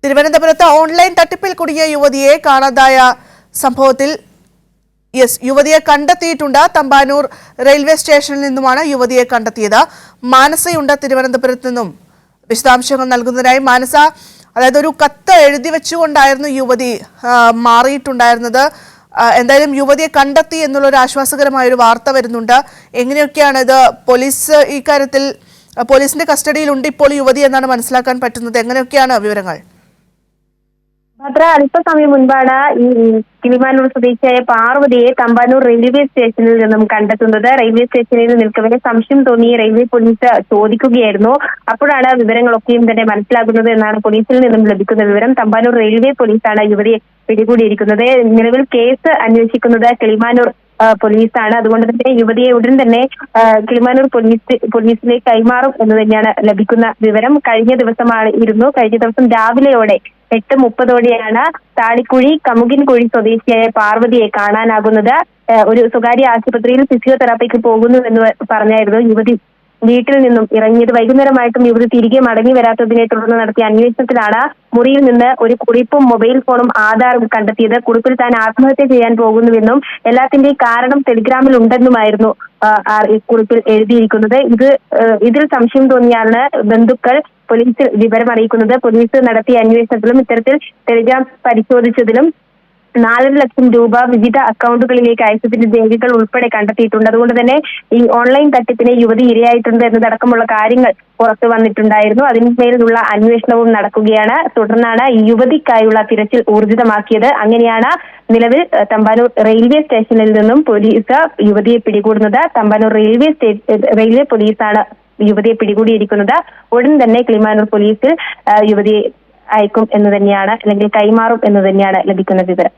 തിരുവനന്തപുരത്ത് ഓൺലൈൻ തട്ടിപ്പിൽ കുടുങ്ങിയ യുവതിയെ കാണാതായ സംഭവത്തിൽ യുവതിയെ കണ്ടെത്തിയിട്ടുണ്ട്. തമ്പാനൂർ റെയിൽവേ സ്റ്റേഷനിൽ നിന്നുമാണ് യുവതിയെ കണ്ടെത്തിയത്. മാനസയുണ്ട് തിരുവനന്തപുരത്ത് നിന്നും വിശദാംശങ്ങൾ നൽകുന്നതിനായി. മാനസ, അതായത് ഒരു കത്ത് എഴുതി വെച്ചുകൊണ്ടായിരുന്നു യുവതി മാറിയിട്ടുണ്ടായിരുന്നത്. എന്തായാലും യുവതിയെ കണ്ടെത്തി എന്നുള്ള ഒരു ആശ്വാസകരമായ ഒരു വാർത്ത വരുന്നുണ്ട്. എങ്ങനെയൊക്കെയാണ് ഇത്? പോലീസ് ഇക്കാര്യത്തിൽ പോലീസിന്റെ കസ്റ്റഡിയിലുണ്ട് ഇപ്പോൾ യുവതി എന്നാണ് മനസ്സിലാക്കാൻ പറ്റുന്നത്. എങ്ങനെയൊക്കെയാണ് വിവരങ്ങൾ? ഭദ്ര, അല്പസമയം മുൻപാണ് ഈ കിളിമാനൂർ സ്വദേശിയായ പാർവതിയെ തമ്പാനൂർ റെയിൽവേ സ്റ്റേഷനിൽ നിന്നും കണ്ടെത്തുന്നത്. റെയിൽവേ സ്റ്റേഷനിൽ നിൽക്കവരെ സംശയം തോന്നി റെയിൽവേ പോലീസ് ചോദിക്കുകയായിരുന്നു. അപ്പോഴാണ് വിവരങ്ങളൊക്കെയും തന്നെ മനസ്സിലാകുന്നത് എന്നാണ് പോലീസിൽ നിന്നും ലഭിക്കുന്ന വിവരം. തമ്പാനൂർ റെയിൽവേ പോലീസാണ് യുവതിയെ പിടികൂടിയിരിക്കുന്നത്. നിലവിൽ കേസ് അന്വേഷിക്കുന്നത് കിളിമാനൂർ പോലീസാണ്. അതുകൊണ്ട് തന്നെ യുവതിയെ ഉടൻ തന്നെ കിളിമാനൂർ പോലീസിലേക്ക് കൈമാറും എന്ന് തന്നെയാണ് ലഭിക്കുന്ന വിവരം. കഴിഞ്ഞ ദിവസം രാവിലെയോടെ 8:30 താളിക്കുഴി കമുകിൻകുഴി സ്വദേശിയായ പാർവതിയെ കാണാനാകുന്നത്. ഒരു സ്വകാര്യ ആശുപത്രിയിൽ ഫിസിയോതെറാപ്പിക്ക് പോകുന്നുവെന്ന് പറഞ്ഞായിരുന്നു യുവതി വീട്ടിൽ നിന്നും ഇറങ്ങിയത്. വൈകുന്നേരമായിട്ടും യുവതി തിരികെ മടങ്ങി വരാത്തതിനെ തുടർന്ന് നടത്തിയ അന്വേഷണത്തിലാണ് മുറിയിൽ നിന്ന് ഒരു കുറിപ്പും മൊബൈൽ ഫോണും ആധാറും കണ്ടെത്തിയത്. കുറിപ്പിൽ താൻ ആത്മഹത്യ ചെയ്യാൻ പോകുന്നുവെന്നും എല്ലാത്തിന്റെയും കാരണം ടെലിഗ്രാമിൽ ഉണ്ടെന്നുമായിരുന്നു കുറിപ്പിൽ എഴുതിയിരിക്കുന്നത്. ഇതിൽ സംശയം തോന്നിയാണ് ബന്ധുക്കൾ പോലീസിൽ വിവരം അറിയിക്കുന്നത്. പോലീസ് നടത്തിയ അന്വേഷണത്തിലും ഇത്തരത്തിൽ ടെലിഗ്രാം പരിശോധിച്ചതിലും 4 ലക്ഷം രൂപ വിവിധ അക്കൗണ്ടുകളിലേക്ക് അയച്ചതിന്റെ രേഖകൾ ഉൾപ്പെടെ കണ്ടെത്തിയിട്ടുണ്ട്. അതുകൊണ്ട് തന്നെ ഈ ഓൺലൈൻ തട്ടിപ്പിന് യുവതി ഇരയായിട്ടുണ്ട് എന്നതടക്കമുള്ള കാര്യങ്ങൾ പുറത്തു വന്നിട്ടുണ്ടായിരുന്നു. അതിന്മേലുള്ള അന്വേഷണവും നടക്കുകയാണ്. തുടർന്നാണ് ഈ യുവതിക്കായുള്ള തിരച്ചിൽ ഊർജിതമാക്കിയത്. അങ്ങനെയാണ് നിലവിൽ തമ്പാനൂർ റെയിൽവേ സ്റ്റേഷനിൽ നിന്നും പോലീസ് യുവതിയെ പിടികൂടുന്നത്. തമ്പാനൂർ റെയിൽവേ പോലീസാണ് യുവതിയെ പിടികൂടിയിരിക്കുന്നത്. ഉടൻ തന്നെ കിളിമാനൂർ പോലീസിൽ യുവതിയെ അയക്കും എന്ന് തന്നെയാണ്, അല്ലെങ്കിൽ കൈമാറും എന്ന് തന്നെയാണ് ലഭിക്കുന്ന വിവരം.